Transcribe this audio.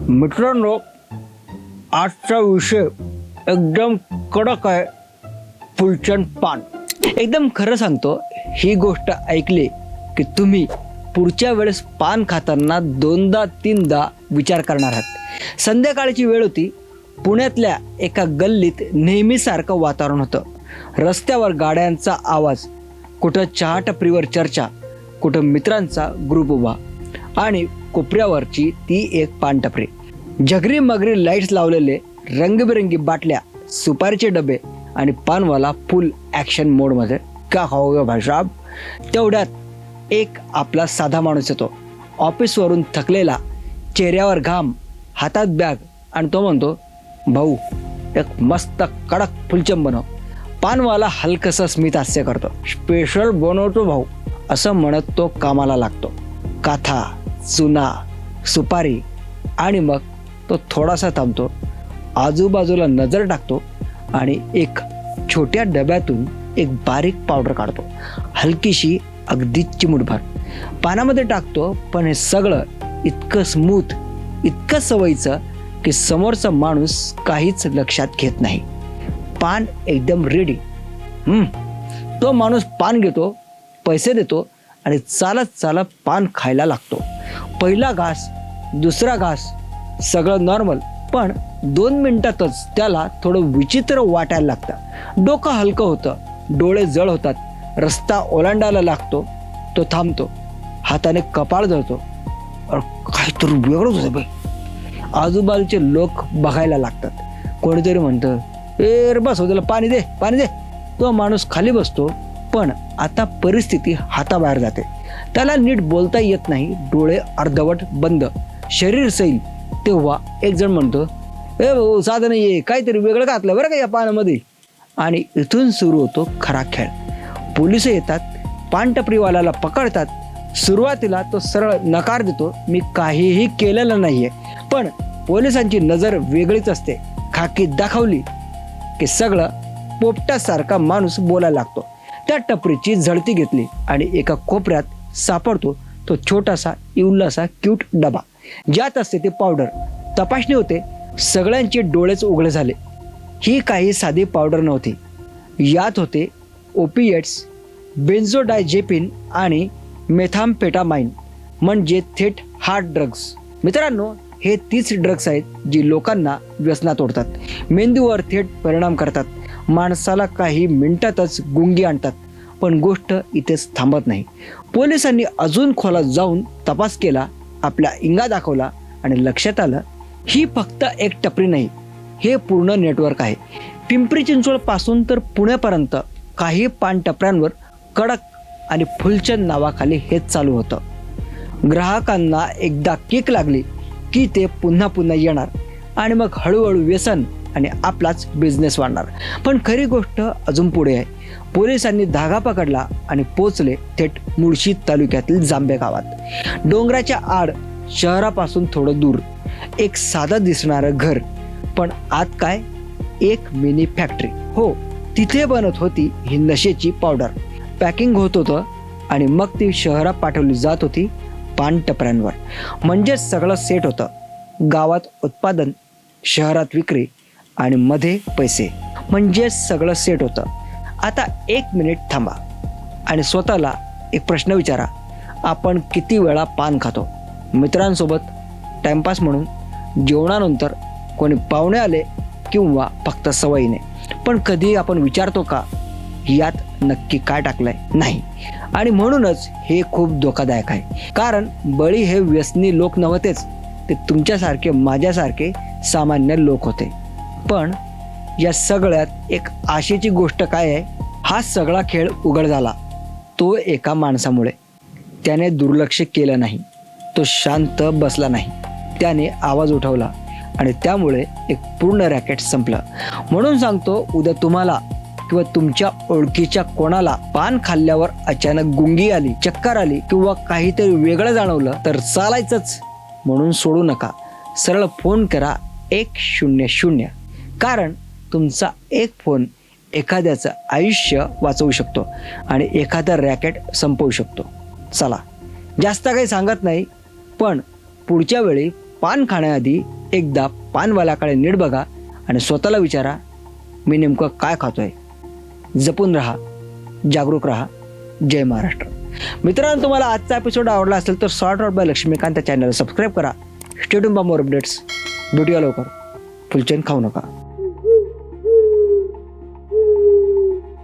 मित्रांनो, आजचा विषय एकदम कडक आहे. फुलचंद पान. एकदम खरं सांगतो, ही गोष्ट ऐकली की तुम्ही पुढच्या वेळेस पान खाताना दोनदा तीनदा विचार करणार आहात. संध्याकाळची वेळ होती. पुण्यातल्या एका गल्लीत नेहमीसारखं वातावरण होतं. रस्त्यावर गाड्यांचा आवाज, कुठं चहा टपरीवर चर्चा, कुठं मित्रांचा ग्रुप उभा आणि कोपऱ्यावरची ती एक पान टपरी. झगरी मगरी लाईट्स लावलेले, रंगबिरंगी बाटल्या, सुपारीचे डबे आणि पानवाला फुल ॲक्शन मोडमध्ये. का खाओगे भाईसाब. तेवढ्यात एक आपला साधा माणूस येतो. ऑफिसवरून थकलेला, चेहऱ्यावर घाम, हातात बॅग, आणि तो म्हणतो, भाऊ एक मस्त कडक फुलचंद बनव. पानवाला हलकसं स्मित हास्य करतो. स्पेशल बनवतो भाऊ, असं म्हणत तो कामाला लागतो. काथा, चुना, सुपारी आणि मग तो थोडासा थांबतो, आजूबाजूला नजर टाकतो आणि एक छोट्या डब्यातून एक बारीक पावडर काढतो. हलकीशी, अगदी चिमूटभर पानामध्ये टाकतो. पण हे सगळं इतकं स्मूथ, इतकं सवयीचं की समोरचा माणूस काहीच लक्षात घेत नाही. पान एकदम रेडी. तो माणूस पान घेतो, पैसे देतो आणि चालत चालत पान खायला लागतो. पहिला घास, दुसरा घास, सगळं नॉर्मल. पण 2 मिनिटातच त्याला थोडं विचित्र वाटायला लागतं. डोकं हलकं होतं, डोळे जळ होतात, रस्ता ओलांडायला लागतो. तो थांबतो, हाताने कपाळ धरतो. काहीतरी वेगळंच होतं बाई. आजूबाजूचे लोक बघायला लागतात. कोणीतरी म्हणतं, ए बस हो, त्याला पाणी दे, पाणी दे. तो माणूस खाली बसतो. पण आता परिस्थिती हाताबाहेर जाते. त्याला नीट बोलता येत नाही. डोळे अर्धवट बंद, शरीर सैल. तेव्हा एक जण म्हणतो, ए भाऊ साधं नाही आहे, काहीतरी वेगळं घातलं बरं का या पानामध्ये. आणि इथून सुरू होतो खरा खेळ. पोलिस येतात, पानटपरीवाल्याला पकडतात. सुरुवातीला तो सरळ नकार देतो, मी काहीही केलेलं नाहीये. पण पोलिसांची नजर वेगळीच असते. खाकी दाखवली की सगळं पोपटासारखा माणूस बोलायला लागतो. त्या टपरीची झडती घेतली आणि एका कोपऱ्यात सापडतो तो छोटासा इवलासा क्यूट डबा, ज्यात असते ते पावडर. तपासणी होते. सगळ्यांचे डोळेच उघडे झाले. ही काही साधी पावडर नव्हती. यात होते ओपिएट्स, बेन्झोडायझेपिन आणि मेथाम्फेटामाइन, म्हणजे थेट हार्ड ड्रग्ज. मित्रांनो, हे 30 ड्रग्स आहेत जी लोकांना व्यसनात ओढतात, मेंदूवर थेट परिणाम करतात, माणसाला काही मिनिटातच गुंगी आणतात. पण गोष्ट इथेच थांबत नाही. पोलिसांनी अजून खोलात जाऊन तपास केला, आपला इंगा दाखवला आणि लक्षात आलं, ही फक्त एक टपरी नाही, हे पूर्ण नेटवर्क आहे. पिंपरी चिंचवड पासून तर पुण्यापर्यंत काही पान टपऱ्यांवर कडक आणि फुलचंद नावाखाली हेच चालू होतं. ग्राहकांना एकदा किक लागली की ते पुन्हा पुन्हा येणार आणि मग हळूहळू व्यसन आणि आपलाच बिझनेस वाढणार. पण खरी गोष्ट अजून पुढे आहे. पोलिसांनी धागा पकडला आणि पोचले थेट मुळशी तालुक्यातील जांभे गावात. डोंगराच्या आड, शहरापासून थोडं दूर, एक साधं दिसणारं घर. पण आत काय, एक मिनी फॅक्टरी. हो, तिथे बनत होती ही नशेची पावडर. पॅकिंग होत होतं आणि मग ती शहरात पाठवली जात होती पान टपऱ्यांवर. म्हणजेच सगळं सेट होतं. गावात उत्पादन, शहरात विक्री आणि मध्ये पैसे. म्हणजेच सगळं सेट होतं. आता 1 मिनिट थांबा आणि स्वतःला एक प्रश्न विचारा, आपण किती वेळा पान खातो? मित्रांसोबत, टाइमपास म्हणून, जेवणानंतर, कोणी पाहुणे आले किंवा फक्त सवयीने. पण कधी आपण विचारतो का, यात नक्की काय टाकलंय? नाही. आणि म्हणूनच हे खूप धोकादायक आहे. कारण बळी हे व्यसनी लोक नव्हतेच, ते तुमच्यासारखे, माझ्यासारखे सामान्य लोक होते. पण या सगळ्यात एक आशेची गोष्ट काय आहे, हा सगळा खेळ उघड झाला तो एका माणसामुळे. त्याने दुर्लक्ष केलं नाही, तो शांत बसला नाही, त्याने आवाज उठवला आणि त्यामुळे एक पूर्ण रॅकेट संपलं. म्हणून सांगतो, उद्या तुम्हाला किंवा तुमच्या ओळखीच्या कोणाला पान खाल्ल्यावर अचानक गुंगी आली, चक्कर आली किंवा काहीतरी वेगळं जाणवलं तर चालायचंच म्हणून सोडू नका. सरळ फोन करा 100. कारण तुमचा एक फोन एखाद्याचं आयुष्य वाचवू शकतो आणि एखादा रॅकेट संपवू शकतो. चला, जास्त काही सांगत नाही, पण पुढच्या वेळी पान खाण्याआधी एकदा पानवाल्याकडे नीट बघा आणि स्वतःला विचारा, मी नेमकं काय खातोय. जपून राहा, जागरूक राहा. जय महाराष्ट्र. मित्रांनो, तुम्हाला आजचा एपिसोड आवडला असेल तर सॉर्ट आउट बाय लक्ष्मीकांत या चॅनलला सबस्क्राईब करा. Stay tuned for more updates. भेटूया लवकर. फुलचेन खाऊ नका.